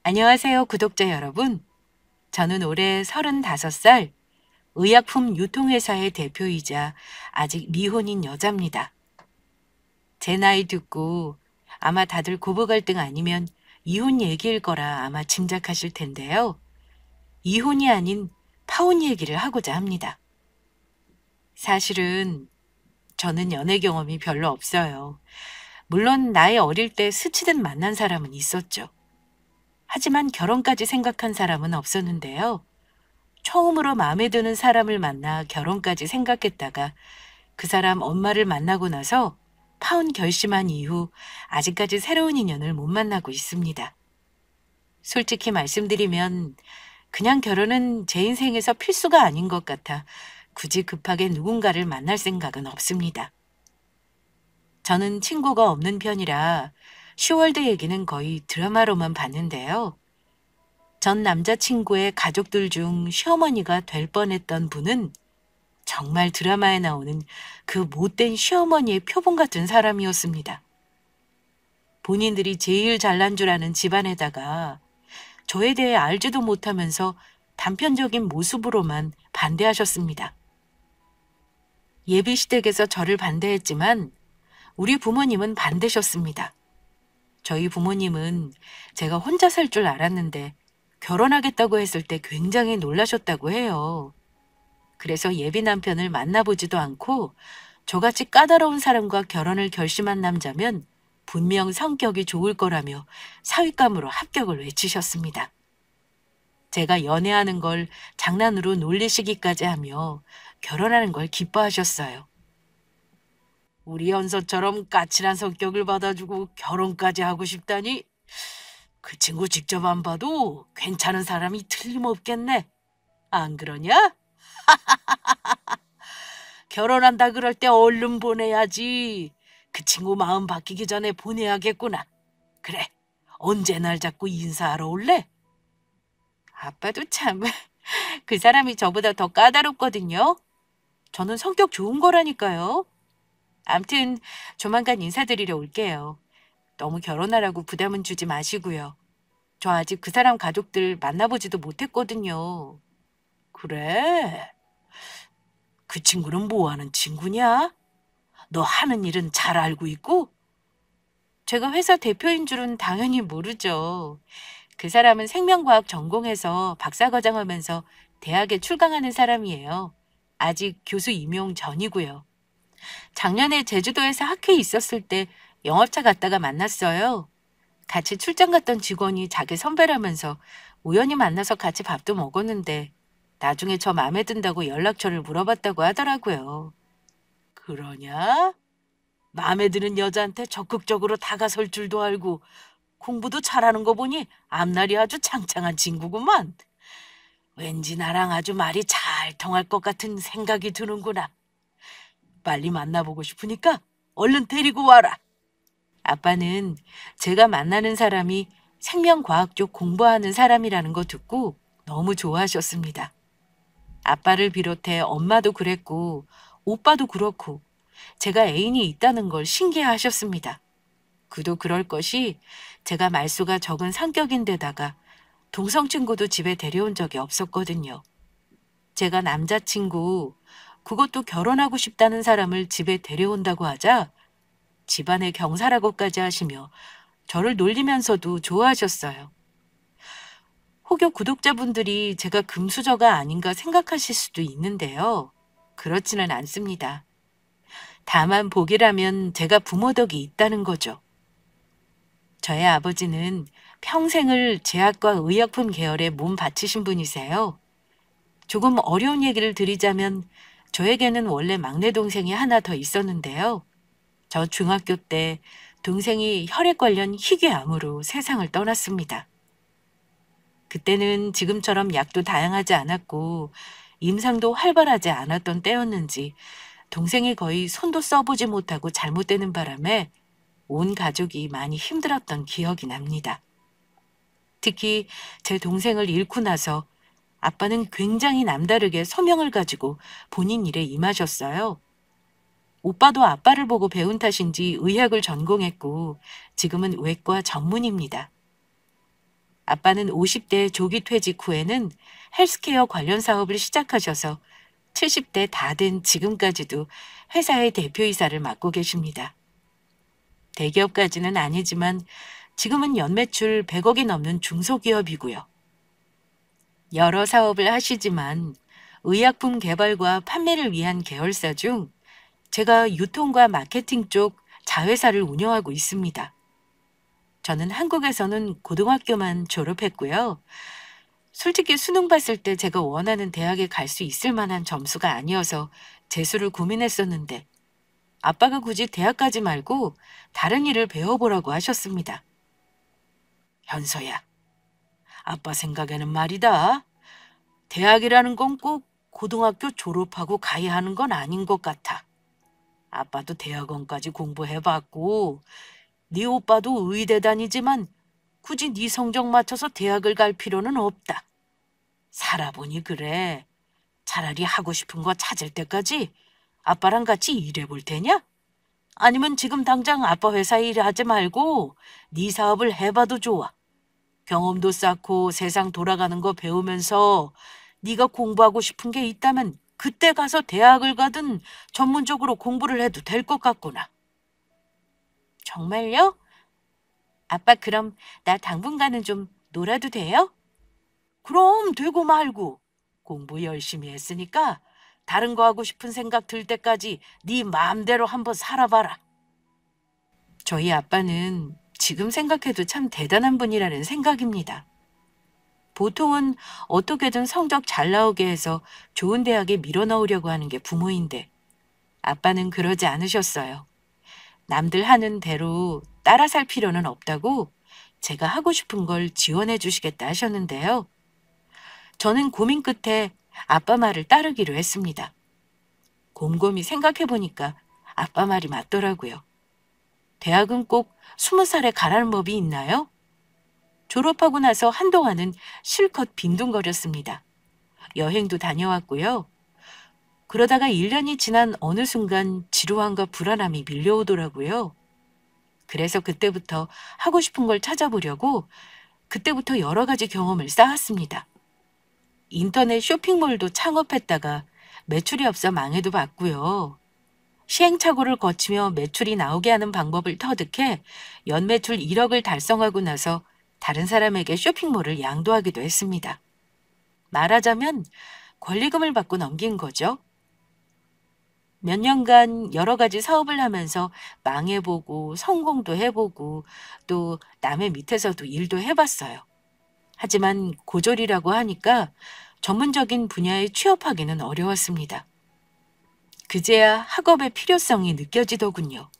안녕하세요, 구독자 여러분. 저는 올해 35살 의약품 유통회사의 대표이자 아직 미혼인 여자입니다. 제 나이 듣고 아마 다들 고부 갈등 아니면 이혼 얘기일 거라 아마 짐작하실 텐데요. 이혼이 아닌 파혼 얘기를 하고자 합니다. 사실은 저는 연애 경험이 별로 없어요. 물론 나이 어릴 때 스치듯 만난 사람은 있었죠. 하지만 결혼까지 생각한 사람은 없었는데요. 처음으로 마음에 드는 사람을 만나 결혼까지 생각했다가 그 사람 엄마를 만나고 나서 파혼 결심한 이후 아직까지 새로운 인연을 못 만나고 있습니다. 솔직히 말씀드리면 그냥 결혼은 제 인생에서 필수가 아닌 것 같아 굳이 급하게 누군가를 만날 생각은 없습니다. 저는 친구가 없는 편이라 슈월드 얘기는 거의 드라마로만 봤는데요. 전 남자친구의 가족들 중 시어머니가 될 뻔했던 분은 정말 드라마에 나오는 그 못된 시어머니의 표본 같은 사람이었습니다. 본인들이 제일 잘난 줄 아는 집안에다가 저에 대해 알지도 못하면서 단편적인 모습으로만 반대하셨습니다. 예비시댁에서 저를 반대했지만 우리 부모님은 반대셨습니다. 저희 부모님은 제가 혼자 살 줄 알았는데 결혼하겠다고 했을 때 굉장히 놀라셨다고 해요. 그래서 예비 남편을 만나보지도 않고 저같이 까다로운 사람과 결혼을 결심한 남자면 분명 성격이 좋을 거라며 사윗감으로 합격을 외치셨습니다. 제가 연애하는 걸 장난으로 놀리시기까지 하며 결혼하는 걸 기뻐하셨어요. 우리 연서처럼 까칠한 성격을 받아주고 결혼까지 하고 싶다니 그 친구 직접 안 봐도 괜찮은 사람이 틀림없겠네. 안 그러냐? 결혼한다 그럴 때 얼른 보내야지. 그 친구 마음 바뀌기 전에 보내야겠구나. 그래, 언제 날 잡고 인사하러 올래? 아빠도 참, 그 사람이 저보다 더 까다롭거든요. 저는 성격 좋은 거라니까요. 암튼 조만간 인사드리러 올게요. 너무 결혼하라고 부담은 주지 마시고요. 저 아직 그 사람 가족들 만나보지도 못했거든요. 그래? 그 친구는 뭐 하는 친구냐? 너 하는 일은 잘 알고 있고? 제가 회사 대표인 줄은 당연히 모르죠. 그 사람은 생명과학 전공해서 박사과정 하면서 대학에 출강하는 사람이에요. 아직 교수 임용 전이고요. 작년에 제주도에서 학회에 있었을 때 영업차 갔다가 만났어요. 같이 출장 갔던 직원이 자기 선배라면서 우연히 만나서 같이 밥도 먹었는데 나중에 저 마음에 든다고 연락처를 물어봤다고 하더라고요. 그러냐? 마음에 드는 여자한테 적극적으로 다가설 줄도 알고 공부도 잘하는 거 보니 앞날이 아주 창창한 친구구만. 왠지 나랑 아주 말이 잘 통할 것 같은 생각이 드는구나. 빨리 만나보고 싶으니까 얼른 데리고 와라. 아빠는 제가 만나는 사람이 생명과학 쪽 공부하는 사람이라는 거 듣고 너무 좋아하셨습니다. 아빠를 비롯해 엄마도 그랬고 오빠도 그렇고 제가 애인이 있다는 걸 신기해하셨습니다. 그도 그럴 것이 제가 말수가 적은 성격인데다가 동성 친구도 집에 데려온 적이 없었거든요. 제가 남자친구, 그것도 결혼하고 싶다는 사람을 집에 데려온다고 하자 집안의 경사라고까지 하시며 저를 놀리면서도 좋아하셨어요. 혹여 구독자분들이 제가 금수저가 아닌가 생각하실 수도 있는데요. 그렇지는 않습니다. 다만 복이라면 제가 부모 덕이 있다는 거죠. 저의 아버지는 평생을 제약과 의약품 계열에 몸 바치신 분이세요. 조금 어려운 얘기를 드리자면 저에게는 원래 막내 동생이 하나 더 있었는데요. 저 중학교 때 동생이 혈액 관련 희귀암으로 세상을 떠났습니다. 그때는 지금처럼 약도 다양하지 않았고 임상도 활발하지 않았던 때였는지 동생이 거의 손도 써보지 못하고 잘못되는 바람에 온 가족이 많이 힘들었던 기억이 납니다. 특히 제 동생을 잃고 나서 아빠는 굉장히 남다르게 소명을 가지고 본인 일에 임하셨어요. 오빠도 아빠를 보고 배운 탓인지 의학을 전공했고 지금은 외과 전문입니다. 아빠는 50대 조기 퇴직 후에는 헬스케어 관련 사업을 시작하셔서 70대 다 된 지금까지도 회사의 대표이사를 맡고 계십니다. 대기업까지는 아니지만 지금은 연매출 100억이 넘는 중소기업이고요. 여러 사업을 하시지만 의약품 개발과 판매를 위한 계열사 중 제가 유통과 마케팅 쪽 자회사를 운영하고 있습니다. 저는 한국에서는 고등학교만 졸업했고요. 솔직히 수능 봤을 때 제가 원하는 대학에 갈 수 있을 만한 점수가 아니어서 재수를 고민했었는데 아빠가 굳이 대학까지 말고 다른 일을 배워보라고 하셨습니다. 현서야, 아빠 생각에는 말이다. 대학이라는 건 꼭 고등학교 졸업하고 가야 하는 건 아닌 것 같아. 아빠도 대학원까지 공부해봤고 네 오빠도 의대 다니지만 굳이 네 성적 맞춰서 대학을 갈 필요는 없다. 살아보니 그래. 차라리 하고 싶은 거 찾을 때까지 아빠랑 같이 일해볼 테냐? 아니면 지금 당장 아빠 회사에 일하지 말고 네 사업을 해봐도 좋아. 경험도 쌓고 세상 돌아가는 거 배우면서 네가 공부하고 싶은 게 있다면 그때 가서 대학을 가든 전문적으로 공부를 해도 될 것 같구나. 정말요? 아빠 그럼 나 당분간은 좀 놀아도 돼요? 그럼 되고 말고. 공부 열심히 했으니까 다른 거 하고 싶은 생각 들 때까지 네 마음대로 한번 살아봐라. 저희 아빠는 지금 생각해도 참 대단한 분이라는 생각입니다. 보통은 어떻게든 성적 잘 나오게 해서 좋은 대학에 밀어넣으려고 하는 게 부모인데 아빠는 그러지 않으셨어요. 남들 하는 대로 따라 살 필요는 없다고 제가 하고 싶은 걸 지원해 주시겠다 하셨는데요. 저는 고민 끝에 아빠 말을 따르기로 했습니다. 곰곰이 생각해 보니까 아빠 말이 맞더라고요. 대학은 꼭 20살에 가라는 법이 있나요? 졸업하고 나서 한동안은 실컷 빈둥거렸습니다. 여행도 다녀왔고요. 그러다가 1년이 지난 어느 순간 지루함과 불안함이 밀려오더라고요. 그래서 그때부터 하고 싶은 걸 찾아보려고 그때부터 여러 가지 경험을 쌓았습니다. 인터넷 쇼핑몰도 창업했다가 매출이 없어 망해도 봤고요. 시행착오를 거치며 매출이 나오게 하는 방법을 터득해 연매출 1억을 달성하고 나서 다른 사람에게 쇼핑몰을 양도하기도 했습니다. 말하자면 권리금을 받고 넘긴 거죠. 몇 년간 여러 가지 사업을 하면서 망해보고 성공도 해보고 또 남의 밑에서도 일도 해봤어요. 하지만 고졸이라고 하니까 전문적인 분야에 취업하기는 어려웠습니다. 그제야 학업의 필요성이 느껴지더군요.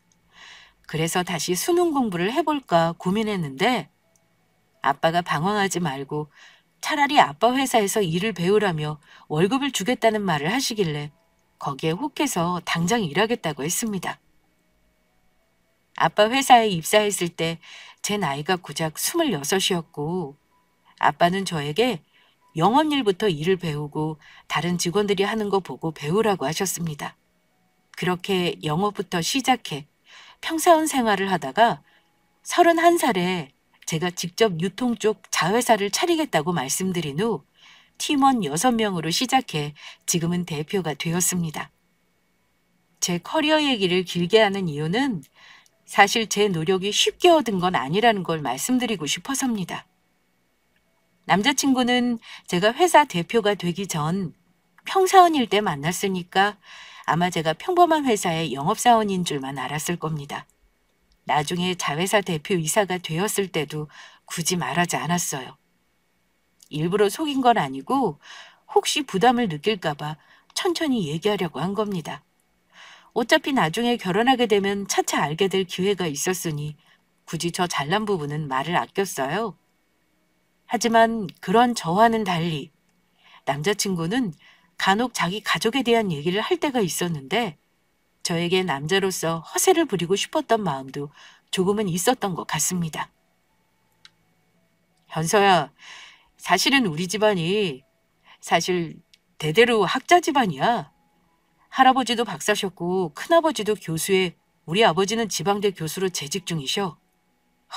그래서 다시 수능 공부를 해볼까 고민했는데 아빠가 방황하지 말고 차라리 아빠 회사에서 일을 배우라며 월급을 주겠다는 말을 하시길래 거기에 혹해서 당장 일하겠다고 했습니다. 아빠 회사에 입사했을 때 제 나이가 고작 26이었고 아빠는 저에게 영업일부터 일을 배우고 다른 직원들이 하는 거 보고 배우라고 하셨습니다. 그렇게 영업부터 시작해 평사원 생활을 하다가 31살에 제가 직접 유통 쪽 자회사를 차리겠다고 말씀드린 후 팀원 6명으로 시작해 지금은 대표가 되었습니다. 제 커리어 얘기를 길게 하는 이유는 사실 제 노력이 쉽게 얻은 건 아니라는 걸 말씀드리고 싶어서입니다. 남자친구는 제가 회사 대표가 되기 전 평사원일 때 만났으니까 아마 제가 평범한 회사의 영업사원인 줄만 알았을 겁니다. 나중에 자회사 대표이사가 되었을 때도 굳이 말하지 않았어요. 일부러 속인 건 아니고 혹시 부담을 느낄까봐 천천히 얘기하려고 한 겁니다. 어차피 나중에 결혼하게 되면 차차 알게 될 기회가 있었으니 굳이 저 잘난 부분은 말을 아꼈어요. 하지만 그런 저와는 달리 남자친구는 간혹 자기 가족에 대한 얘기를 할 때가 있었는데 저에게 남자로서 허세를 부리고 싶었던 마음도 조금은 있었던 것 같습니다. 현서야, 사실은 우리 집안이 사실 대대로 학자 집안이야. 할아버지도 박사셨고 큰아버지도 교수에 우리 아버지는 지방대 교수로 재직 중이셔.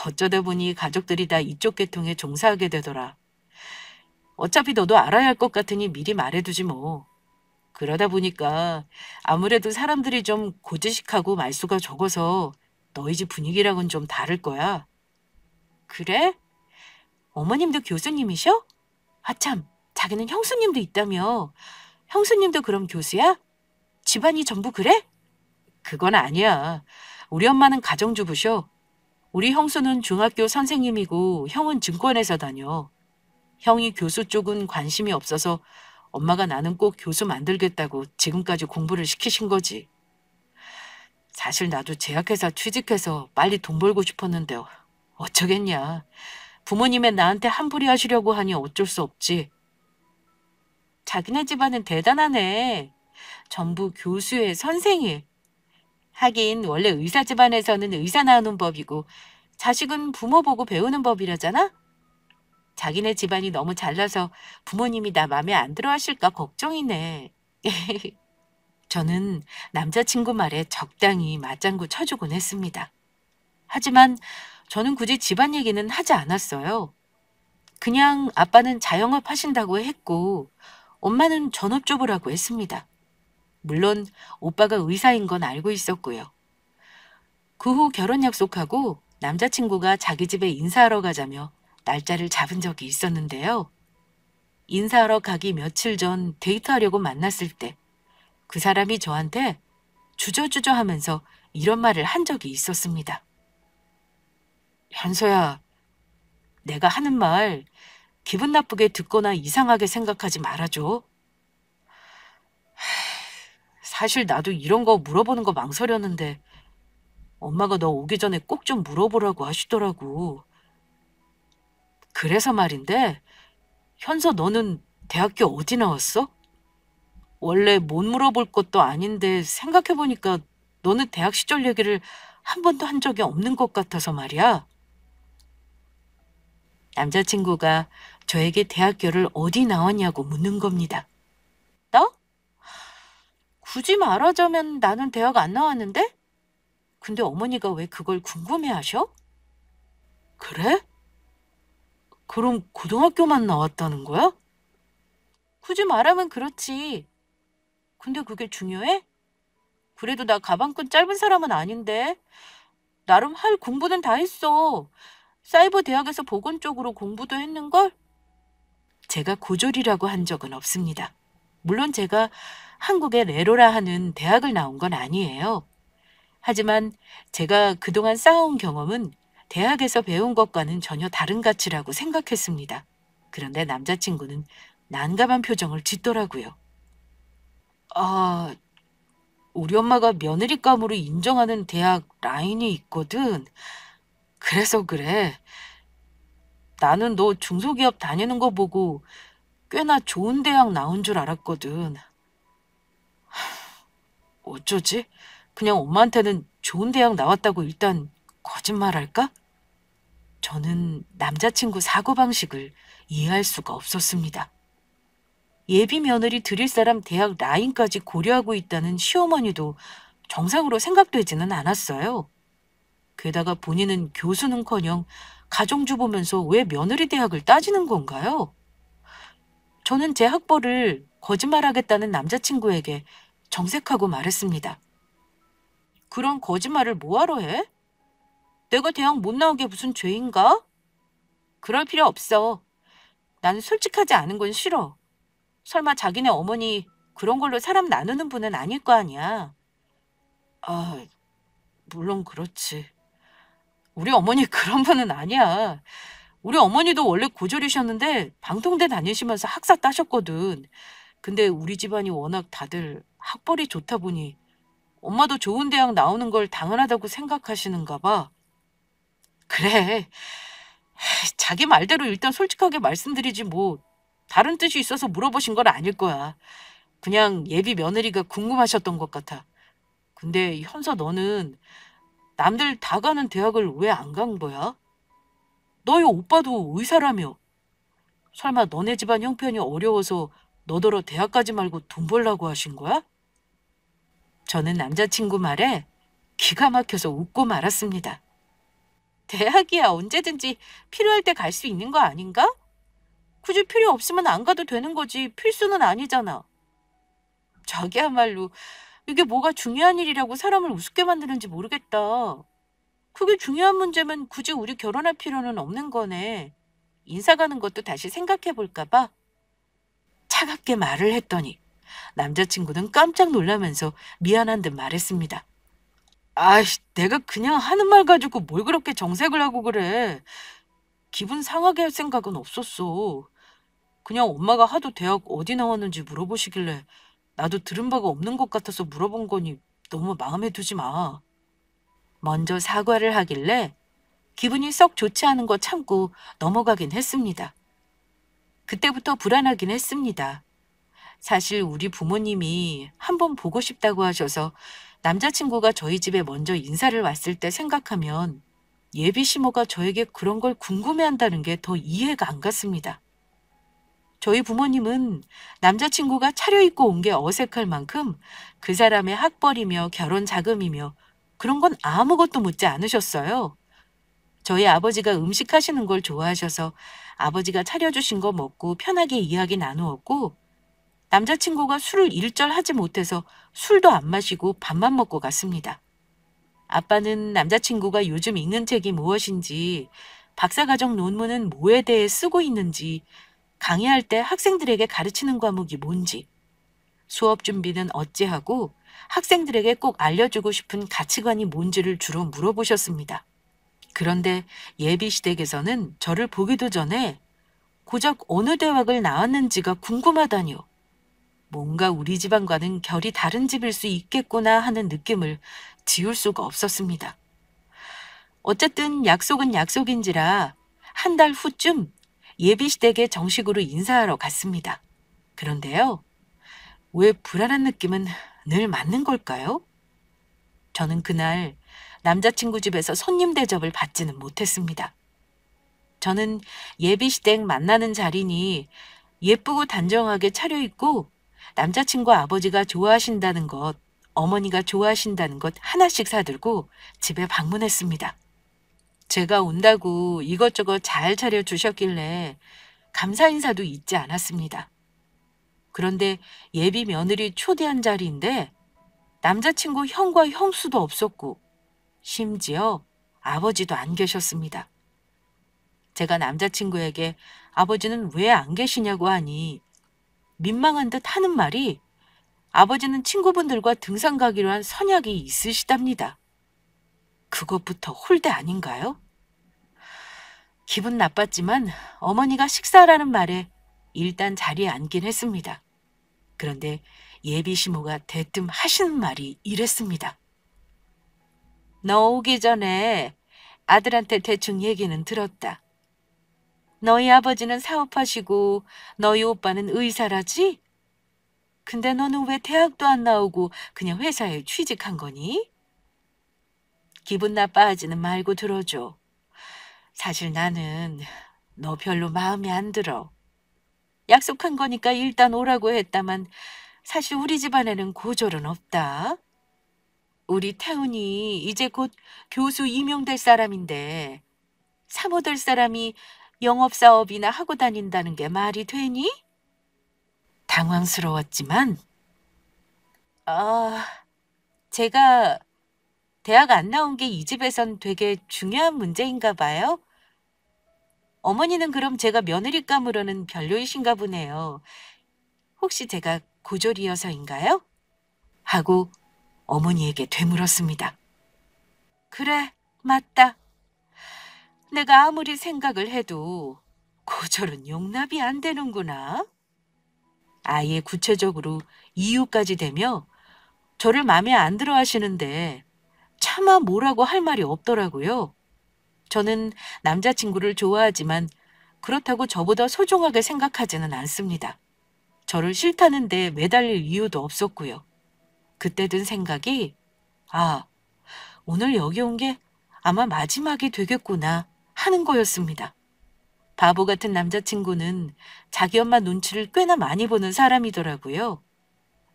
어쩌다 보니 가족들이 다 이쪽 계통에 종사하게 되더라. 어차피 너도 알아야 할 것 같으니 미리 말해두지 뭐. 그러다 보니까 아무래도 사람들이 좀 고지식하고 말수가 적어서 너희 집 분위기랑은 좀 다를 거야. 그래? 어머님도 교수님이셔? 아참, 자기는 형수님도 있다며. 형수님도 그럼 교수야? 집안이 전부 그래? 그건 아니야. 우리 엄마는 가정주부셔. 우리 형수는 중학교 선생님이고 형은 증권회사 다녀. 형이 교수 쪽은 관심이 없어서 엄마가 나는 꼭 교수 만들겠다고 지금까지 공부를 시키신 거지. 사실 나도 제약회사 취직해서 빨리 돈 벌고 싶었는데 어쩌겠냐. 부모님의 나한테 한풀이 하시려고 하니 어쩔 수 없지. 자기네 집안은 대단하네. 전부 교수의 선생이. 하긴 원래 의사 집안에서는 의사 나오는 법이고 자식은 부모 보고 배우는 법이라잖아. 자기네 집안이 너무 잘나서 부모님이 나 맘에 안 들어 하실까 걱정이네. 저는 남자친구 말에 적당히 맞장구 쳐주곤 했습니다. 하지만 저는 굳이 집안 얘기는 하지 않았어요. 그냥 아빠는 자영업 하신다고 했고 엄마는 전업주부라고 했습니다. 물론 오빠가 의사인 건 알고 있었고요. 그 후 결혼 약속하고 남자친구가 자기 집에 인사하러 가자며 날짜를 잡은 적이 있었는데요. 인사하러 가기 며칠 전 데이트하려고 만났을 때 그 사람이 저한테 주저주저 하면서 이런 말을 한 적이 있었습니다. 현서야, 내가 하는 말 기분 나쁘게 듣거나 이상하게 생각하지 말아줘. 사실 나도 이런 거 물어보는 거 망설였는데 엄마가 너 오기 전에 꼭 좀 물어보라고 하시더라고. 그래서 말인데, 현서 너는 대학교 어디 나왔어? 원래 못 물어볼 것도 아닌데 생각해보니까 너는 대학 시절 얘기를 한 번도 한 적이 없는 것 같아서 말이야. 남자친구가 저에게 대학교를 어디 나왔냐고 묻는 겁니다. 나? 굳이 말하자면 나는 대학 안 나왔는데? 근데 어머니가 왜 그걸 궁금해하셔? 그래? 그럼 고등학교만 나왔다는 거야? 굳이 말하면 그렇지. 근데 그게 중요해? 그래도 나 가방끈 짧은 사람은 아닌데. 나름 할 공부는 다 했어. 사이버 대학에서 보건 쪽으로 공부도 했는걸? 제가 고졸이라고 한 적은 없습니다. 물론 제가 한국의 레로라 하는 대학을 나온 건 아니에요. 하지만 제가 그동안 쌓아온 경험은 대학에서 배운 것과는 전혀 다른 가치라고 생각했습니다. 그런데 남자친구는 난감한 표정을 짓더라고요. 아, 우리 엄마가 며느리감으로 인정하는 대학 라인이 있거든. 그래서 그래. 나는 너 중소기업 다니는 거 보고 꽤나 좋은 대학 나온 줄 알았거든. 어쩌지? 그냥 엄마한테는 좋은 대학 나왔다고 일단 거짓말할까? 저는 남자친구 사고방식을 이해할 수가 없었습니다. 예비 며느리 드릴 사람 대학 라인까지 고려하고 있다는 시어머니도 정상으로 생각되지는 않았어요. 게다가 본인은 교수는커녕 가정주부면서 왜 며느리 대학을 따지는 건가요? 저는 제 학벌을 거짓말하겠다는 남자친구에게 정색하고 말했습니다. 그런 거짓말을 뭐하러 해? 내가 대학 못 나온 게 무슨 죄인가? 그럴 필요 없어. 나는 솔직하지 않은 건 싫어. 설마 자기네 어머니 그런 걸로 사람 나누는 분은 아닐 거 아니야. 아, 물론 그렇지. 우리 어머니 그런 분은 아니야. 우리 어머니도 원래 고졸이셨는데 방통대 다니시면서 학사 따셨거든. 근데 우리 집안이 워낙 다들 학벌이 좋다 보니 엄마도 좋은 대학 나오는 걸 당연하다고 생각하시는가 봐. 그래. 자기 말대로 일단 솔직하게 말씀드리지 뭐 다른 뜻이 있어서 물어보신 건 아닐 거야. 그냥 예비 며느리가 궁금하셨던 것 같아. 근데 현서 너는 남들 다 가는 대학을 왜 안 간 거야? 너희 오빠도 의사라며. 설마 너네 집안 형편이 어려워서 너더러 대학 가지 말고 돈 벌라고 하신 거야? 저는 남자친구 말에 기가 막혀서 웃고 말았습니다. 대학이야 언제든지 필요할 때 갈 수 있는 거 아닌가? 굳이 필요 없으면 안 가도 되는 거지 필수는 아니잖아. 자기야말로 이게 뭐가 중요한 일이라고 사람을 우습게 만드는지 모르겠다. 그게 중요한 문제면 굳이 우리 결혼할 필요는 없는 거네. 인사 가는 것도 다시 생각해 볼까 봐. 차갑게 말을 했더니 남자친구는 깜짝 놀라면서 미안한 듯 말했습니다. 아이씨, 내가 그냥 하는 말 가지고 뭘 그렇게 정색을 하고 그래. 기분 상하게 할 생각은 없었어. 그냥 엄마가 하도 대학 어디 나왔는지 물어보시길래 나도 들은 바가 없는 것 같아서 물어본 거니 너무 마음에 두지 마. 먼저 사과를 하길래 기분이 썩 좋지 않은 거 참고 넘어가긴 했습니다. 그때부터 불안하긴 했습니다. 사실 우리 부모님이 한번 보고 싶다고 하셔서 남자친구가 저희 집에 먼저 인사를 왔을 때 생각하면 예비 시모가 저에게 그런 걸 궁금해한다는 게 더 이해가 안 갔습니다. 저희 부모님은 남자친구가 차려입고 온 게 어색할 만큼 그 사람의 학벌이며 결혼 자금이며 그런 건 아무것도 묻지 않으셨어요. 저희 아버지가 음식 하시는 걸 좋아하셔서 아버지가 차려주신 거 먹고 편하게 이야기 나누었고 남자친구가 술을 일절 하지 못해서 술도 안 마시고 밥만 먹고 갔습니다. 아빠는 남자친구가 요즘 읽는 책이 무엇인지, 박사과정 논문은 뭐에 대해 쓰고 있는지, 강의할 때 학생들에게 가르치는 과목이 뭔지, 수업 준비는 어찌하고 학생들에게 꼭 알려주고 싶은 가치관이 뭔지를 주로 물어보셨습니다. 그런데 예비 시댁에서는 저를 보기도 전에 고작 어느 대학을 나왔는지가 궁금하다니요. 뭔가 우리 집안과는 결이 다른 집일 수 있겠구나 하는 느낌을 지울 수가 없었습니다. 어쨌든 약속은 약속인지라 한 달 후쯤 예비시댁에 정식으로 인사하러 갔습니다. 그런데요, 왜 불안한 느낌은 늘 맞는 걸까요? 저는 그날 남자친구 집에서 손님 대접을 받지는 못했습니다. 저는 예비시댁 만나는 자리니 예쁘고 단정하게 차려입고 남자친구 아버지가 좋아하신다는 것, 어머니가 좋아하신다는 것 하나씩 사들고 집에 방문했습니다. 제가 온다고 이것저것 잘 차려주셨길래 감사 인사도 잊지 않았습니다. 그런데 예비 며느리 초대한 자리인데 남자친구 형과 형수도 없었고 심지어 아버지도 안 계셨습니다. 제가 남자친구에게 아버지는 왜 안 계시냐고 하니 민망한 듯 하는 말이 아버지는 친구분들과 등산 가기로 한 선약이 있으시답니다. 그것부터 홀대 아닌가요? 기분 나빴지만 어머니가 식사라는 말에 일단 자리에 앉긴 했습니다. 그런데 예비 시모가 대뜸 하시는 말이 이랬습니다. 너 오기 전에 아들한테 대충 얘기는 들었다. 너희 아버지는 사업하시고 너희 오빠는 의사라지? 근데 너는 왜 대학도 안 나오고 그냥 회사에 취직한 거니? 기분 나빠하지는 말고 들어줘. 사실 나는 너 별로 마음에 안 들어. 약속한 거니까 일단 오라고 했다만 사실 우리 집안에는 고졸은 없다. 우리 태훈이 이제 곧 교수 임용될 사람인데 사모 될 사람이 영업사업이나 하고 다닌다는 게 말이 되니? 당황스러웠지만 아, 제가 대학 안 나온 게 이 집에선 되게 중요한 문제인가 봐요. 어머니는 그럼 제가 며느리감으로는 별로이신가 보네요. 혹시 제가 고졸이어서인가요? 하고 어머니에게 되물었습니다. 그래, 맞다. 내가 아무리 생각을 해도 고졸은 용납이 안 되는구나. 아예 구체적으로 이유까지 대며 저를 마음에 안 들어 하시는데 차마 뭐라고 할 말이 없더라고요. 저는 남자친구를 좋아하지만 그렇다고 저보다 소중하게 생각하지는 않습니다. 저를 싫다는데 매달릴 이유도 없었고요. 그때 든 생각이 아, 오늘 여기 온 게 아마 마지막이 되겠구나 하는 거였습니다. 바보 같은 남자친구는 자기 엄마 눈치를 꽤나 많이 보는 사람이더라고요.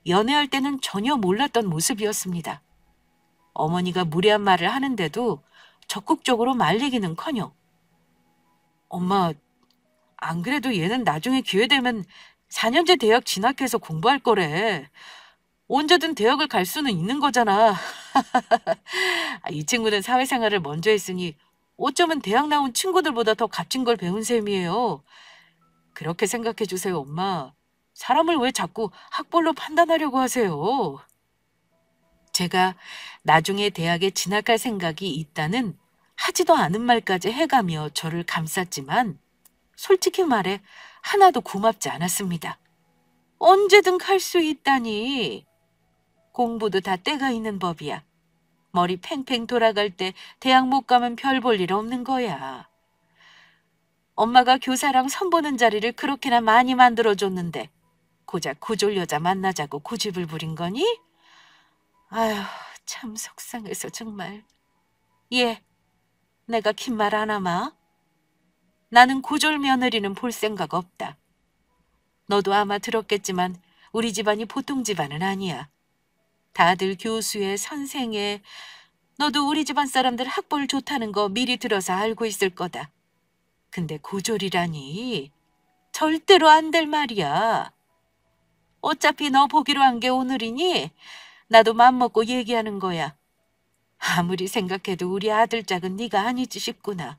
연애할 때는 전혀 몰랐던 모습이었습니다. 어머니가 무례한 말을 하는데도 적극적으로 말리기는커녕 엄마, 안 그래도 얘는 나중에 기회 되면 4년제 대학 진학해서 공부할 거래. 언제든 대학을 갈 수는 있는 거잖아. 이 친구는 사회생활을 먼저 했으니 어쩌면 대학 나온 친구들보다 더 값진 걸 배운 셈이에요. 그렇게 생각해 주세요, 엄마. 사람을 왜 자꾸 학벌로 판단하려고 하세요? 제가 나중에 대학에 진학할 생각이 있다는 하지도 않은 말까지 해가며 저를 감쌌지만 솔직히 말해 하나도 고맙지 않았습니다. 언제든 갈 수 있다니. 공부도 다 때가 있는 법이야. 머리 팽팽 돌아갈 때 대학 못 가면 별 볼 일 없는 거야. 엄마가 교사랑 선보는 자리를 그렇게나 많이 만들어줬는데 고작 고졸 여자 만나자고 고집을 부린 거니? 아휴, 참 속상해서 정말. 예, 내가 긴 말 안 하마? 나는 고졸 며느리는 볼 생각 없다. 너도 아마 들었겠지만 우리 집안이 보통 집안은 아니야. 다들 교수에 선생에 너도 우리 집안 사람들 학벌 좋다는 거 미리 들어서 알고 있을 거다. 근데 고졸이라니 절대로 안 될 말이야. 어차피 너 보기로 한 게 오늘이니 나도 맘먹고 얘기하는 거야. 아무리 생각해도 우리 아들짝은 네가 아니지 싶구나.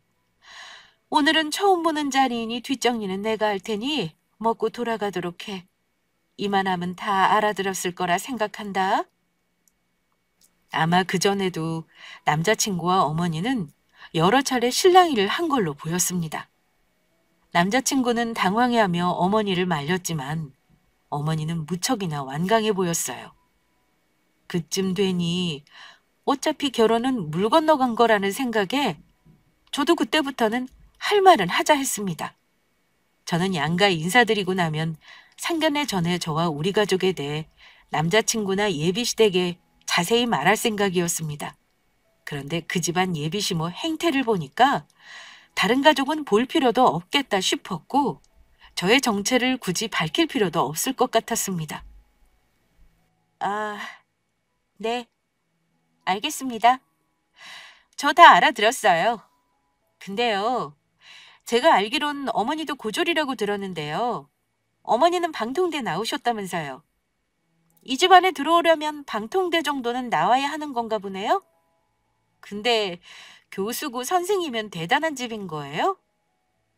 오늘은 처음 보는 자리이니 뒷정리는 내가 할 테니 먹고 돌아가도록 해. 이만하면 다 알아들었을 거라 생각한다. 아마 그전에도 남자친구와 어머니는 여러 차례 실랑이를 한 걸로 보였습니다. 남자친구는 당황해하며 어머니를 말렸지만 어머니는 무척이나 완강해 보였어요. 그쯤 되니 어차피 결혼은 물 건너간 거라는 생각에 저도 그때부터는 할 말은 하자 했습니다. 저는 양가 인사드리고 나면 상견례 전에 저와 우리 가족에 대해 남자친구나 예비시댁에 자세히 말할 생각이었습니다. 그런데 그 집안 예비시모 행태를 보니까 다른 가족은 볼 필요도 없겠다 싶었고 저의 정체를 굳이 밝힐 필요도 없을 것 같았습니다. 아, 네, 알겠습니다. 저 다 알아들었어요. 근데요, 제가 알기론 어머니도 고졸이라고 들었는데요. 어머니는 방통대 나오셨다면서요. 이 집안에 들어오려면 방통대 정도는 나와야 하는 건가 보네요? 근데 교수고 선생이면 대단한 집인 거예요?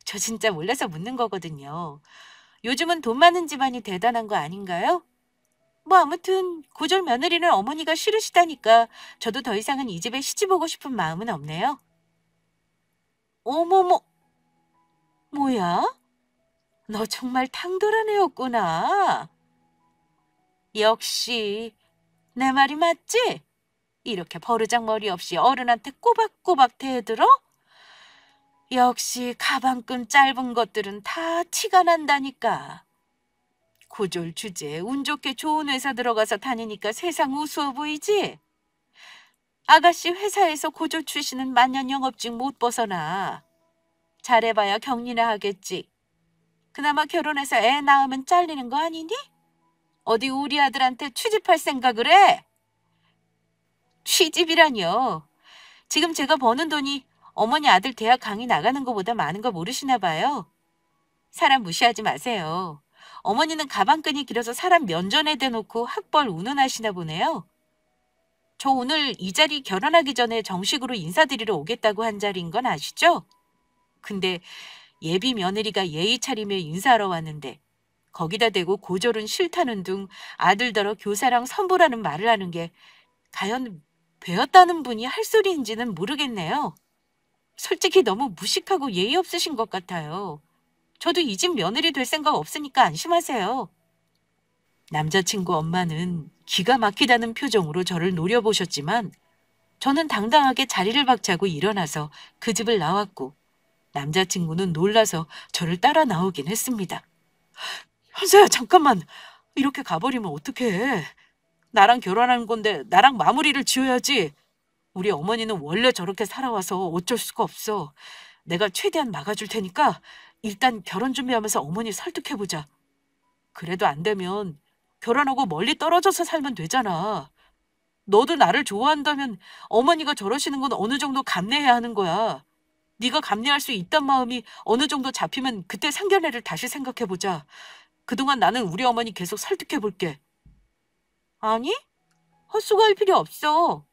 저 진짜 몰라서 묻는 거거든요. 요즘은 돈 많은 집안이 대단한 거 아닌가요? 뭐 아무튼 고졸 며느리는 어머니가 싫으시다니까 저도 더 이상은 이 집에 시집 오고 싶은 마음은 없네요. 어머머, 뭐야? 너 정말 탕돌한 애였구나. 역시 내 말이 맞지? 이렇게 버르장머리 없이 어른한테 꼬박꼬박 대들어? 역시 가방끈 짧은 것들은 다 티가 난다니까. 고졸 주제에 운 좋게 좋은 회사 들어가서 다니니까 세상 우스워 보이지? 아가씨 회사에서 고졸 출신은 만년 영업직 못 벗어나. 잘해봐야 격리나 하겠지. 그나마 결혼해서 애 낳으면 잘리는 거 아니니? 어디 우리 아들한테 취집할 생각을 해? 취집이라뇨. 지금 제가 버는 돈이 어머니 아들 대학 강의 나가는 것보다 많은 거 모르시나 봐요. 사람 무시하지 마세요. 어머니는 가방끈이 길어서 사람 면전에 대놓고 학벌 운운하시나 보네요. 저 오늘 이 자리 결혼하기 전에 정식으로 인사드리러 오겠다고 한 자리인 건 아시죠? 근데 예비 며느리가 예의 차리며 인사하러 왔는데 거기다 대고 고졸은 싫다는 둥 아들더러 교사랑 선보라는 말을 하는 게 과연 배웠다는 분이 할 소리인지는 모르겠네요. 솔직히 너무 무식하고 예의 없으신 것 같아요. 저도 이 집 며느리 될 생각 없으니까 안심하세요. 남자친구 엄마는 기가 막히다는 표정으로 저를 노려보셨지만 저는 당당하게 자리를 박차고 일어나서 그 집을 나왔고 남자친구는 놀라서 저를 따라 나오긴 했습니다. 현서야, 잠깐만. 이렇게 가버리면 어떡해. 나랑 결혼한 건데 나랑 마무리를 지어야지. 우리 어머니는 원래 저렇게 살아와서 어쩔 수가 없어. 내가 최대한 막아줄 테니까 일단 결혼 준비하면서 어머니 설득해보자. 그래도 안 되면 결혼하고 멀리 떨어져서 살면 되잖아. 너도 나를 좋아한다면 어머니가 저러시는 건 어느 정도 감내해야 하는 거야. 네가 감내할 수 있단 마음이 어느 정도 잡히면 그때 상견례를 다시 생각해보자. 그동안 나는 우리 어머니 계속 설득해볼게. 아니, 헛수고할 필요 없어.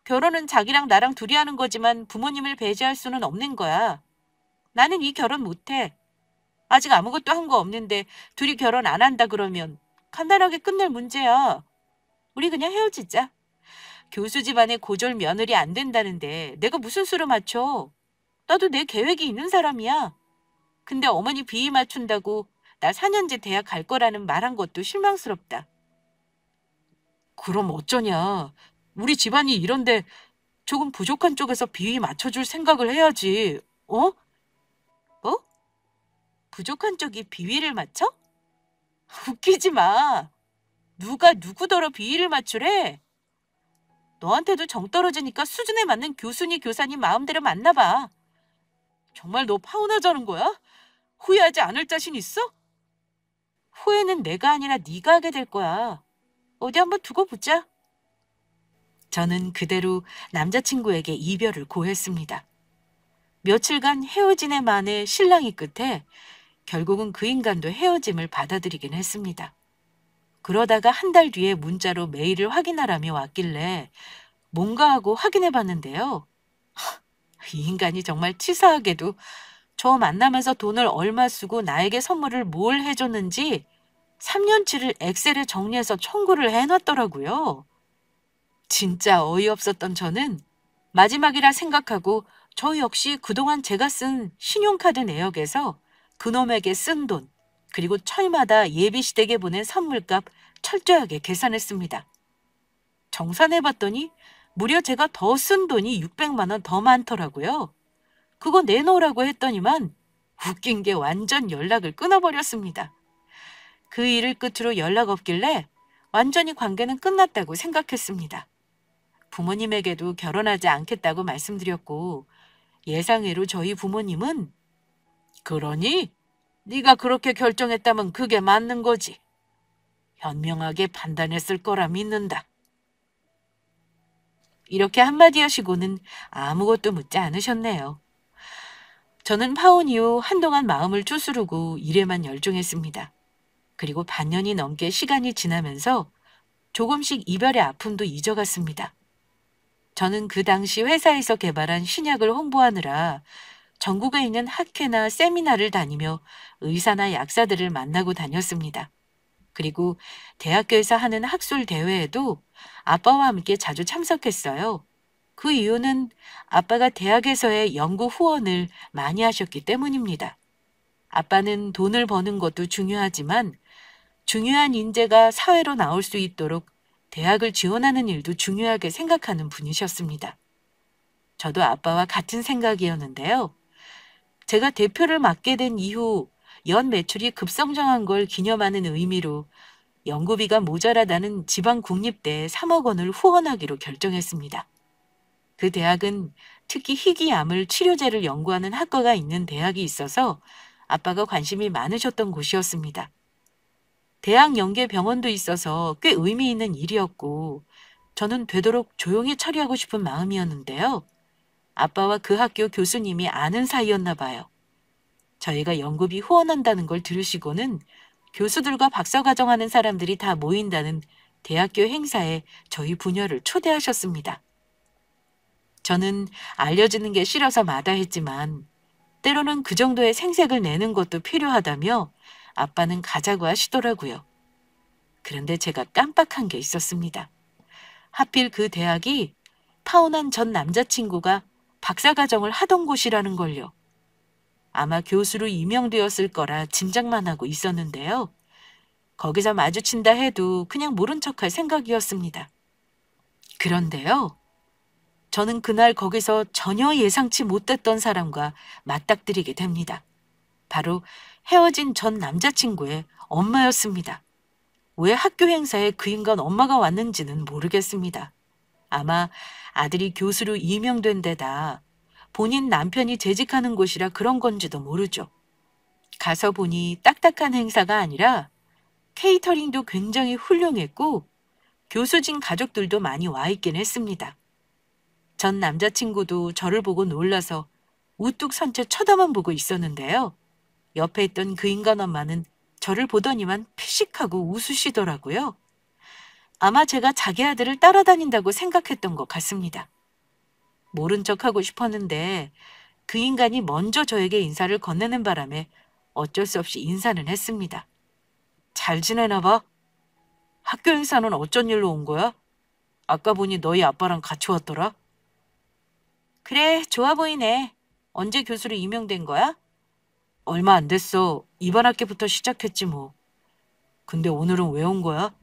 결혼은 자기랑 나랑 둘이 하는 거지만 부모님을 배제할 수는 없는 거야. 나는 이 결혼 못해. 아직 아무것도 한 거 없는데 둘이 결혼 안 한다 그러면 간단하게 끝낼 문제야. 우리 그냥 헤어지자. 교수 집안의 고졸 며느리 안 된다는데 내가 무슨 수를 맞춰. 나도 내 계획이 있는 사람이야. 근데 어머니 비위 맞춘다고 나 4년제 대학 갈 거라는 말한 것도 실망스럽다. 그럼 어쩌냐. 우리 집안이 이런데 조금 부족한 쪽에서 비위 맞춰줄 생각을 해야지. 어? 뭐? 부족한 쪽이 비위를 맞춰? 웃기지 마. 누가 누구더러 비위를 맞추래? 너한테도 정 떨어지니까 수준에 맞는 교수니 교사님 마음대로 만나봐. 정말 너 파혼하자는 거야? 후회하지 않을 자신 있어? 후회는 내가 아니라 네가 하게 될 거야. 어디 한번 두고 보자. 저는 그대로 남자친구에게 이별을 고했습니다. 며칠간 헤어지네 만에 실랑이 끝에 결국은 그 인간도 헤어짐을 받아들이긴 했습니다. 그러다가 한 달 뒤에 문자로 메일을 확인하라며 왔길래 뭔가 하고 확인해 봤는데요. 이 인간이 정말 치사하게도 저 만나면서 돈을 얼마 쓰고 나에게 선물을 뭘 해줬는지 3년치를 엑셀에 정리해서 청구를 해놨더라고요. 진짜 어이없었던 저는 마지막이라 생각하고 저 역시 그동안 제가 쓴 신용카드 내역에서 그놈에게 쓴 돈, 그리고 철마다 예비시댁에 보낸 선물값 철저하게 계산했습니다. 정산해봤더니 무려 제가 더 쓴 돈이 600만 원 더 많더라고요. 그거 내놓으라고 했더니만 웃긴 게 완전 연락을 끊어버렸습니다. 그 일을 끝으로 연락 없길래 완전히 관계는 끝났다고 생각했습니다. 부모님에게도 결혼하지 않겠다고 말씀드렸고 예상외로 저희 부모님은 그러니 네가 그렇게 결정했다면 그게 맞는 거지. 현명하게 판단했을 거라 믿는다. 이렇게 한마디 하시고는 아무것도 묻지 않으셨네요. 저는 파혼 이후 한동안 마음을 추스르고 일에만 열중했습니다. 그리고 반년이 넘게 시간이 지나면서 조금씩 이별의 아픔도 잊어갔습니다. 저는 그 당시 회사에서 개발한 신약을 홍보하느라 전국에 있는 학회나 세미나를 다니며 의사나 약사들을 만나고 다녔습니다. 그리고 대학교에서 하는 학술 대회에도 아빠와 함께 자주 참석했어요. 그 이유는 아빠가 대학에서의 연구 후원을 많이 하셨기 때문입니다. 아빠는 돈을 버는 것도 중요하지만 중요한 인재가 사회로 나올 수 있도록 대학을 지원하는 일도 중요하게 생각하는 분이셨습니다. 저도 아빠와 같은 생각이었는데요. 제가 대표를 맡게 된 이후 연 매출이 급성장한 걸 기념하는 의미로 연구비가 모자라다는 지방 국립대에 3억 원을 후원하기로 결정했습니다. 그 대학은 특히 희귀암을 치료제를 연구하는 학과가 있는 대학이 있어서 아빠가 관심이 많으셨던 곳이었습니다. 대학 연계 병원도 있어서 꽤 의미 있는 일이었고 저는 되도록 조용히 처리하고 싶은 마음이었는데요. 아빠와 그 학교 교수님이 아는 사이였나 봐요. 저희가 연구비 후원한다는 걸 들으시고는 교수들과 박사과정하는 사람들이 다 모인다는 대학교 행사에 저희 부녀를 초대하셨습니다. 저는 알려지는 게 싫어서 마다했지만 때로는 그 정도의 생색을 내는 것도 필요하다며 아빠는 가자고 하시더라고요. 그런데 제가 깜빡한 게 있었습니다. 하필 그 대학이 파혼한 전 남자친구가 박사과정을 하던 곳이라는 걸요. 아마 교수로 임명되었을 거라 짐작만 하고 있었는데요. 거기서 마주친다 해도 그냥 모른 척할 생각이었습니다. 그런데요. 저는 그날 거기서 전혀 예상치 못했던 사람과 맞닥뜨리게 됩니다. 바로 헤어진 전 남자친구의 엄마였습니다. 왜 학교 행사에 그 인간 엄마가 왔는지는 모르겠습니다. 아마 아들이 교수로 임명된 데다 본인 남편이 재직하는 곳이라 그런 건지도 모르죠. 가서 보니 딱딱한 행사가 아니라 케이터링도 굉장히 훌륭했고 교수진 가족들도 많이 와 있긴 했습니다. 전 남자친구도 저를 보고 놀라서 우뚝 선 채 쳐다만 보고 있었는데요. 옆에 있던 그 인간 엄마는 저를 보더니만 피식하고 웃으시더라고요. 아마 제가 자기 아들을 따라다닌다고 생각했던 것 같습니다. 모른 척하고 싶었는데 그 인간이 먼저 저에게 인사를 건네는 바람에 어쩔 수 없이 인사는 했습니다. 잘 지내나 봐? 학교 행사는 어쩐 일로 온 거야? 아까 보니 너희 아빠랑 같이 왔더라? 그래, 좋아 보이네. 언제 교수로 임명된 거야? 얼마 안 됐어. 이번 학기부터 시작했지 뭐. 근데 오늘은 왜 온 거야?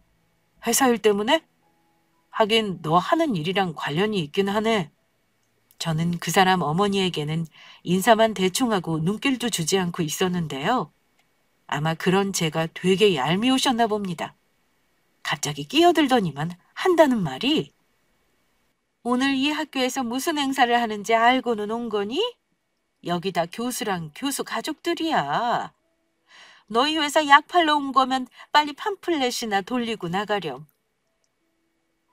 회사 일 때문에? 하긴 너 하는 일이랑 관련이 있긴 하네. 저는 그 사람 어머니에게는 인사만 대충 하고 눈길도 주지 않고 있었는데요. 아마 그런 제가 되게 얄미우셨나 봅니다. 갑자기 끼어들더니만 한다는 말이 오늘 이 학교에서 무슨 행사를 하는지 알고는 온 거니? 여기 다 교수랑 교수 가족들이야. 너희 회사 약 팔러 온 거면 빨리 팜플렛이나 돌리고 나가렴.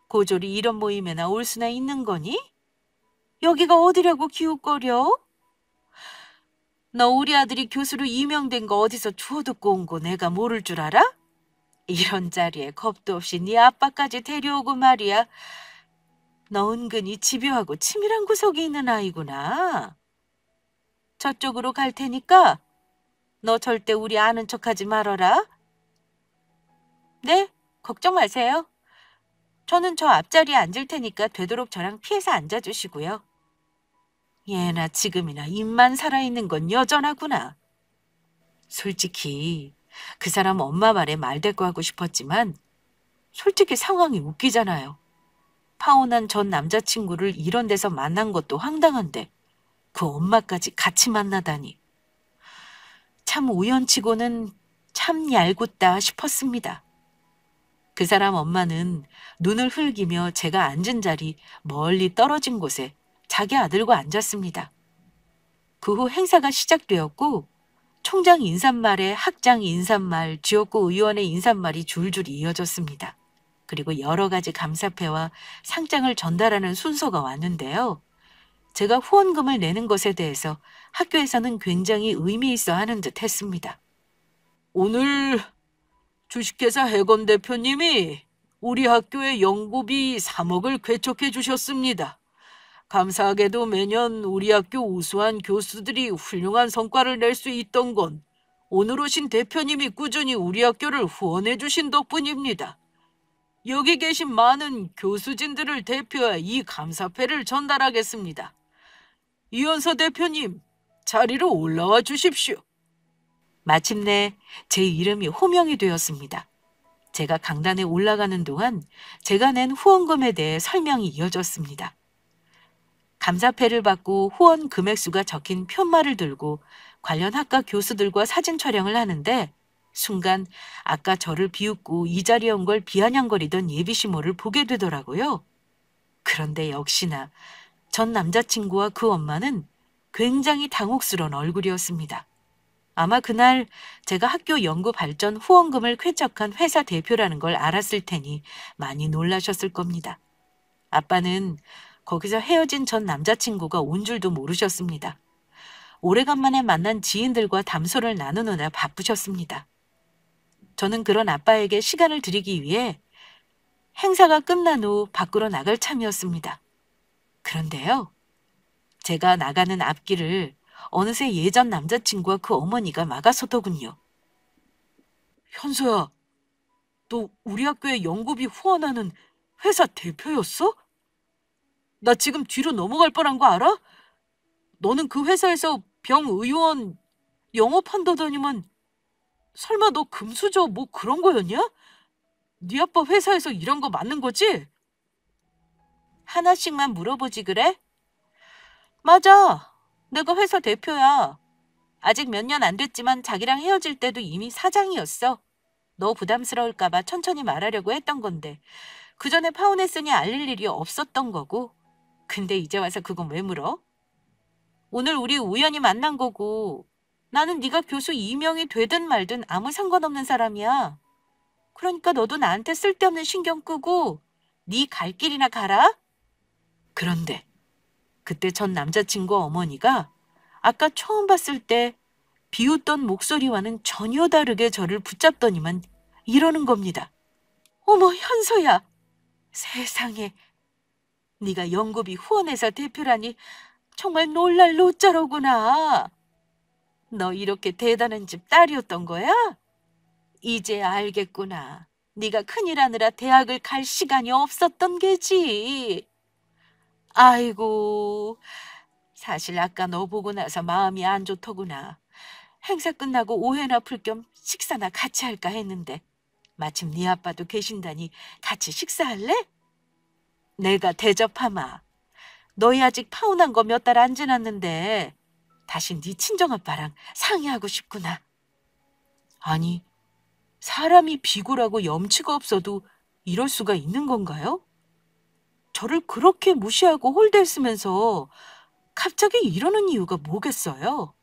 고졸이 이런 모임에나 올 수나 있는 거니? 여기가 어디라고 기웃거려? 너 우리 아들이 교수로 임명된 거 어디서 주워 듣고 온 거 내가 모를 줄 알아? 이런 자리에 겁도 없이 네 아빠까지 데려오고 말이야. 너 은근히 집요하고 치밀한 구석이 있는 아이구나. 저쪽으로 갈 테니까 너 절대 우리 아는 척하지 말어라. 네, 걱정 마세요. 저는 저 앞자리에 앉을 테니까 되도록 저랑 피해서 앉아주시고요. 예나 지금이나 입만 살아있는 건 여전하구나. 솔직히 그 사람 엄마 말에 말대꾸하고 싶었지만 솔직히 상황이 웃기잖아요. 파혼한 전 남자친구를 이런 데서 만난 것도 황당한데 그 엄마까지 같이 만나다니. 참 우연치고는 참 얄궂다 싶었습니다. 그 사람 엄마는 눈을 흘기며 제가 앉은 자리 멀리 떨어진 곳에 자기 아들과 앉았습니다. 그 후 행사가 시작되었고 총장 인사말에 학장 인사말, 지역구 의원의 인사말이 줄줄이 이어졌습니다. 그리고 여러 가지 감사패와 상장을 전달하는 순서가 왔는데요. 제가 후원금을 내는 것에 대해서 학교에서는 굉장히 의미 있어 하는 듯 했습니다. 오늘 주식회사 해건 대표님이 우리 학교의 연구비 3억을 괴척해 주셨습니다. 감사하게도 매년 우리 학교 우수한 교수들이 훌륭한 성과를 낼 수 있던 건 오늘 오신 대표님이 꾸준히 우리 학교를 후원해 주신 덕분입니다. 여기 계신 많은 교수진들을 대표해 이 감사패를 전달하겠습니다. 이현서 대표님, 자리로 올라와 주십시오. 마침내 제 이름이 호명이 되었습니다. 제가 강단에 올라가는 동안 제가 낸 후원금에 대해 설명이 이어졌습니다. 감사패를 받고 후원 금액수가 적힌 편말을 들고 관련 학과 교수들과 사진 촬영을 하는데 순간 아까 저를 비웃고 이 자리에 온 걸 비아냥거리던 예비시모를 보게 되더라고요. 그런데 역시나 전 남자친구와 그 엄마는 굉장히 당혹스러운 얼굴이었습니다. 아마 그날 제가 학교 연구 발전 후원금을 쾌척한 회사 대표라는 걸 알았을 테니 많이 놀라셨을 겁니다. 아빠는 거기서 헤어진 전 남자친구가 온 줄도 모르셨습니다. 오래간만에 만난 지인들과 담소를 나누느라 바쁘셨습니다. 저는 그런 아빠에게 시간을 드리기 위해 행사가 끝난 후 밖으로 나갈 참이었습니다. 그런데요, 제가 나가는 앞길을 어느새 예전 남자친구와 그 어머니가 막아서더군요. 현서야, 너 우리 학교에 연구비 후원하는 회사 대표였어? 나 지금 뒤로 넘어갈 뻔한 거 알아? 너는 그 회사에서 병의원 영업한다더니만 설마 너 금수저 뭐 그런 거였냐? 네 아빠 회사에서 일한 거 맞는 거지? 하나씩만 물어보지 그래? 맞아. 내가 회사 대표야. 아직 몇 년 안 됐지만 자기랑 헤어질 때도 이미 사장이었어. 너 부담스러울까 봐 천천히 말하려고 했던 건데 그 전에 파혼했으니 알릴 일이 없었던 거고. 근데 이제 와서 그건 왜 물어? 오늘 우리 우연히 만난 거고 나는 네가 교수 임명이 되든 말든 아무 상관없는 사람이야. 그러니까 너도 나한테 쓸데없는 신경 끄고 네 갈 길이나 가라. 그런데 그때 전 남자친구 어머니가 아까 처음 봤을 때 비웃던 목소리와는 전혀 다르게 저를 붙잡더니만 이러는 겁니다. 어머, 현서야. 세상에. 네가 영구비 후원회사 대표라니 정말 놀랄 노자로구나. 너 이렇게 대단한 집 딸이었던 거야? 이제 알겠구나. 네가 큰일 하느라 대학을 갈 시간이 없었던 게지. 아이고, 사실 아까 너 보고 나서 마음이 안 좋더구나. 행사 끝나고 오해나 풀 겸 식사나 같이 할까 했는데 마침 네 아빠도 계신다니 같이 식사할래? 내가 대접하마. 너희 아직 파혼한 거 몇 달 안 지났는데 다시 네 친정아빠랑 상의하고 싶구나. 아니, 사람이 비굴하고 염치가 없어도 이럴 수가 있는 건가요? 저를 그렇게 무시하고 홀대했으면서 갑자기 이러는 이유가 뭐겠어요?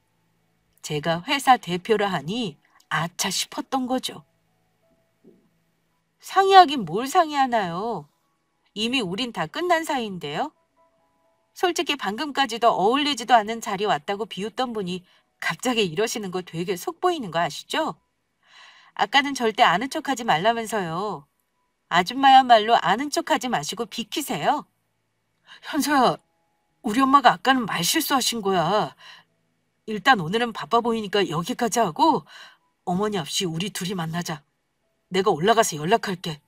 제가 회사 대표라 하니 아차 싶었던 거죠. 상의하긴 뭘 상의하나요? 이미 우린 다 끝난 사이인데요. 솔직히 방금까지도 어울리지도 않은 자리에 왔다고 비웃던 분이 갑자기 이러시는 거 되게 속보이는 거 아시죠? 아까는 절대 아는 척하지 말라면서요. 아줌마야말로 아는 척하지 마시고 비키세요. 현서야, 우리 엄마가 아까는 말실수하신 거야. 일단 오늘은 바빠 보이니까 여기까지 하고 어머니 없이 우리 둘이 만나자. 내가 올라가서 연락할게.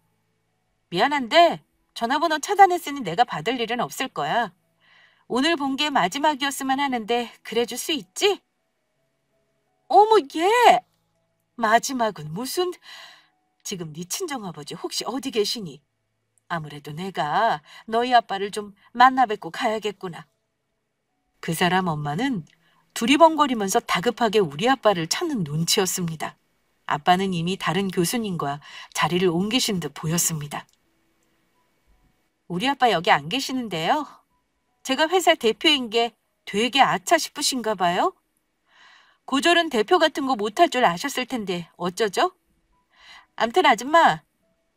미안한데 전화번호 차단했으니 내가 받을 일은 없을 거야. 오늘 본 게 마지막이었으면 하는데 그래줄 수 있지? 어머, 얘! 마지막은 무슨... 지금 네 친정아버지 혹시 어디 계시니? 아무래도 내가 너희 아빠를 좀 만나 뵙고 가야겠구나. 그 사람 엄마는 두리번거리면서 다급하게 우리 아빠를 찾는 눈치였습니다. 아빠는 이미 다른 교수님과 자리를 옮기신 듯 보였습니다. 우리 아빠 여기 안 계시는데요. 제가 회사 대표인 게 되게 아차 싶으신가 봐요. 고졸은 대표 같은 거 못할 줄 아셨을 텐데 어쩌죠? 암튼 아줌마,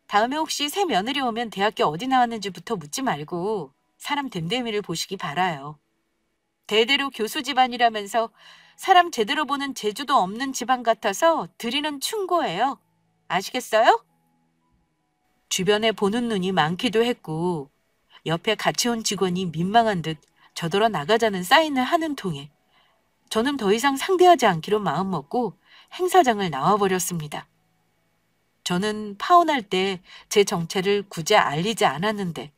다음에 혹시 새 며느리 오면 대학교 어디 나왔는지부터 묻지 말고 사람 됨됨이를 보시기 바라요. 대대로 교수 집안이라면서 사람 제대로 보는 재주도 없는 집안 같아서 드리는 충고예요. 아시겠어요? 주변에 보는 눈이 많기도 했고 옆에 같이 온 직원이 민망한 듯 저더러 나가자는 사인을 하는 통에 저는 더 이상 상대하지 않기로 마음먹고 행사장을 나와버렸습니다. 저는 파혼할 때 제 정체를 굳이 알리지 않았는데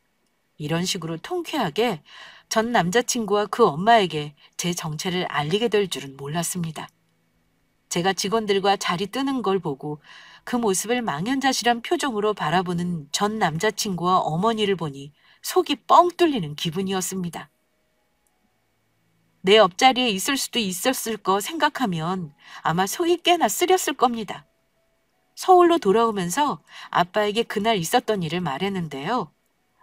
이런 식으로 통쾌하게 전 남자친구와 그 엄마에게 제 정체를 알리게 될 줄은 몰랐습니다. 제가 직원들과 자리 뜨는 걸 보고 그 모습을 망연자실한 표정으로 바라보는 전 남자친구와 어머니를 보니 속이 뻥 뚫리는 기분이었습니다. 내 옆자리에 있을 수도 있었을 거 생각하면 아마 속이 꽤나 쓰렸을 겁니다. 서울로 돌아오면서 아빠에게 그날 있었던 일을 말했는데요.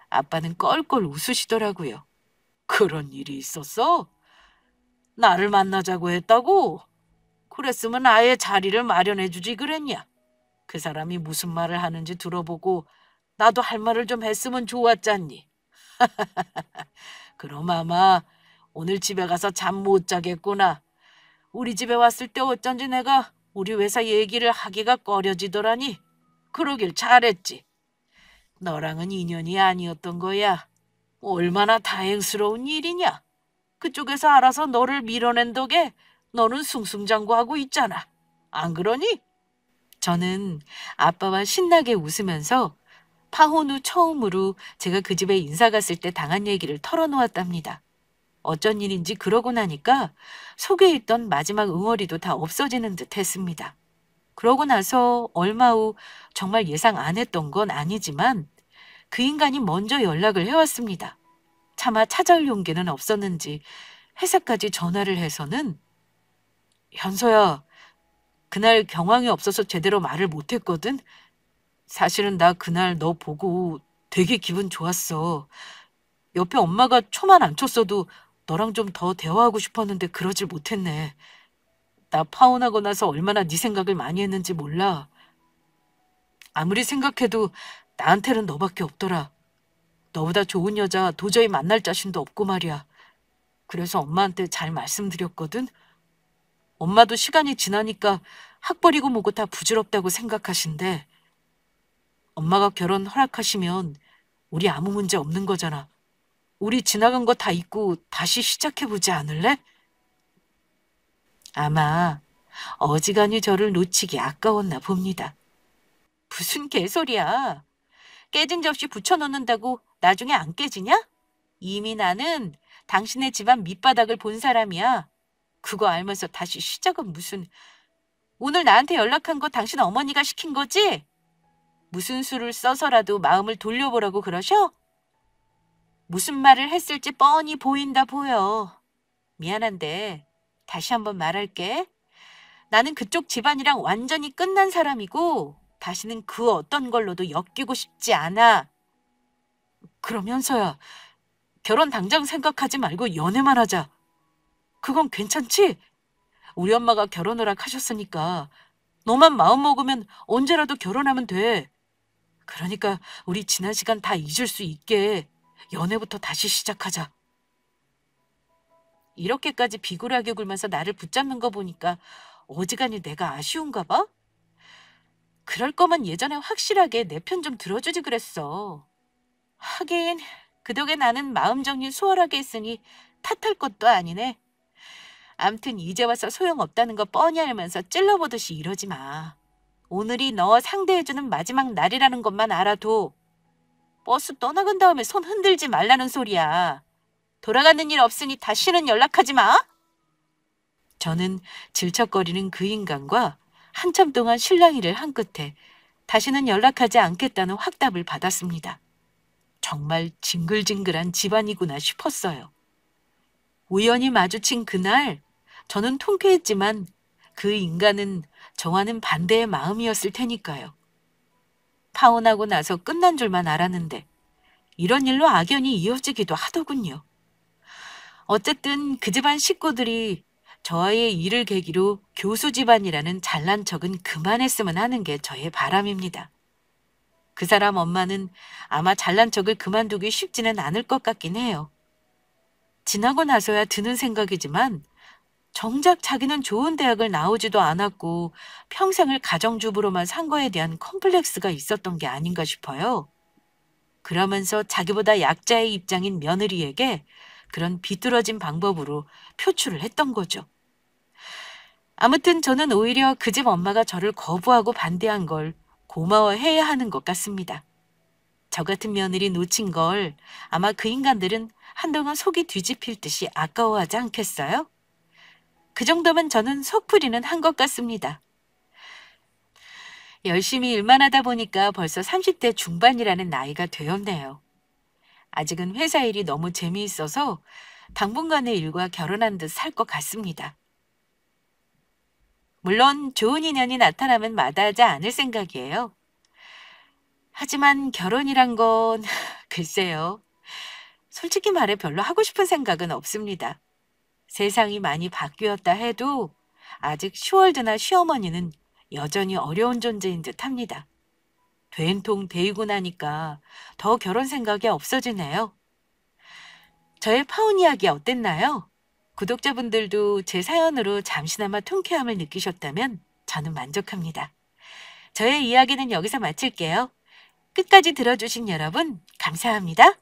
아빠는 껄껄 웃으시더라고요. 그런 일이 있었어? 나를 만나자고 했다고? 그랬으면 아예 자리를 마련해주지 그랬냐? 그 사람이 무슨 말을 하는지 들어보고 나도 할 말을 좀 했으면 좋았잖니. 그럼 아마 오늘 집에 가서 잠 못 자겠구나. 우리 집에 왔을 때 어쩐지 내가 우리 회사 얘기를 하기가 꺼려지더라니. 그러길 잘했지. 너랑은 인연이 아니었던 거야. 얼마나 다행스러운 일이냐. 그쪽에서 알아서 너를 밀어낸 덕에 너는 승승장구하고 있잖아. 안 그러니? 저는 아빠와 신나게 웃으면서 파혼 후 처음으로 제가 그 집에 인사 갔을 때 당한 얘기를 털어놓았답니다. 어쩐 일인지 그러고 나니까 속에 있던 마지막 응어리도 다 없어지는 듯 했습니다. 그러고 나서 얼마 후 정말 예상 안 했던 건 아니지만 그 인간이 먼저 연락을 해왔습니다. 차마 찾아올 용기는 없었는지 회사까지 전화를 해서는 현서야, 그날 경황이 없어서 제대로 말을 못했거든. 사실은 나 그날 너 보고 되게 기분 좋았어. 옆에 엄마가 초만 안 쳤어도 너랑 좀 더 대화하고 싶었는데 그러질 못했네. 나 파혼하고 나서 얼마나 네 생각을 많이 했는지 몰라. 아무리 생각해도 나한테는 너밖에 없더라. 너보다 좋은 여자 도저히 만날 자신도 없고 말이야. 그래서 엄마한테 잘 말씀드렸거든. 엄마도 시간이 지나니까 학벌이고 뭐고 다 부질없다고 생각하신대. 엄마가 결혼 허락하시면 우리 아무 문제 없는 거잖아. 우리 지나간 거 다 잊고 다시 시작해보지 않을래? 아마 어지간히 저를 놓치기 아까웠나 봅니다. 무슨 개소리야. 깨진 접시 붙여놓는다고 나중에 안 깨지냐? 이미 나는 당신의 집안 밑바닥을 본 사람이야. 그거 알면서 다시 시작은 무슨... 오늘 나한테 연락한 거 당신 어머니가 시킨 거지? 무슨 수를 써서라도 마음을 돌려보라고 그러셔? 무슨 말을 했을지 뻔히 보인다 보여. 미안한데 다시 한번 말할게. 나는 그쪽 집안이랑 완전히 끝난 사람이고 다시는 그 어떤 걸로도 엮이고 싶지 않아. 그러면서야 결혼 당장 생각하지 말고 연애만 하자. 그건 괜찮지? 우리 엄마가 결혼 허락하셨으니까 너만 마음 먹으면 언제라도 결혼하면 돼. 그러니까 우리 지난 시간 다 잊을 수 있게 연애부터 다시 시작하자. 이렇게까지 비굴하게 굴면서 나를 붙잡는 거 보니까 어지간히 내가 아쉬운가 봐? 그럴 거면 예전에 확실하게 내 편 좀 들어주지 그랬어. 하긴 그 덕에 나는 마음 정리 수월하게 했으니 탓할 것도 아니네. 암튼 이제 와서 소용없다는 거 뻔히 알면서 찔러보듯이 이러지 마. 오늘이 너 상대해주는 마지막 날이라는 것만 알아도. 버스 떠나간 다음에 손 흔들지 말라는 소리야. 돌아가는 일 없으니 다시는 연락하지 마. 저는 질척거리는 그 인간과 한참 동안 실랑이를 한 끝에 다시는 연락하지 않겠다는 확답을 받았습니다. 정말 징글징글한 집안이구나 싶었어요. 우연히 마주친 그날 저는 통쾌했지만 그 인간은 저와는 반대의 마음이었을 테니까요. 파혼하고 나서 끝난 줄만 알았는데 이런 일로 악연이 이어지기도 하더군요. 어쨌든 그 집안 식구들이 저와의 일을 계기로 교수 집안이라는 잘난 척은 그만했으면 하는 게 저의 바람입니다. 그 사람 엄마는 아마 잘난 척을 그만두기 쉽지는 않을 것 같긴 해요. 지나고 나서야 드는 생각이지만 정작 자기는 좋은 대학을 나오지도 않았고 평생을 가정주부로만 산 거에 대한 컴플렉스가 있었던 게 아닌가 싶어요. 그러면서 자기보다 약자의 입장인 며느리에게 그런 비뚤어진 방법으로 표출을 했던 거죠. 아무튼 저는 오히려 그 집 엄마가 저를 거부하고 반대한 걸 고마워해야 하는 것 같습니다. 저 같은 며느리 놓친 걸 아마 그 인간들은 한동안 속이 뒤집힐 듯이 아까워하지 않겠어요? 그 정도면 저는 속풀이는 한 것 같습니다. 열심히 일만 하다 보니까 벌써 30대 중반이라는 나이가 되었네요. 아직은 회사 일이 너무 재미있어서 당분간의 일과 결혼한 듯 살 것 같습니다. 물론 좋은 인연이 나타나면 마다하지 않을 생각이에요. 하지만 결혼이란 건 글쎄요. 솔직히 말해 별로 하고 싶은 생각은 없습니다. 세상이 많이 바뀌었다 해도 아직 슈월드나 시어머니는 여전히 어려운 존재인 듯 합니다. 된통 데이고 나니까 더 결혼 생각이 없어지네요. 저의 파혼 이야기 어땠나요? 구독자분들도 제 사연으로 잠시나마 통쾌함을 느끼셨다면 저는 만족합니다. 저의 이야기는 여기서 마칠게요. 끝까지 들어주신 여러분 감사합니다.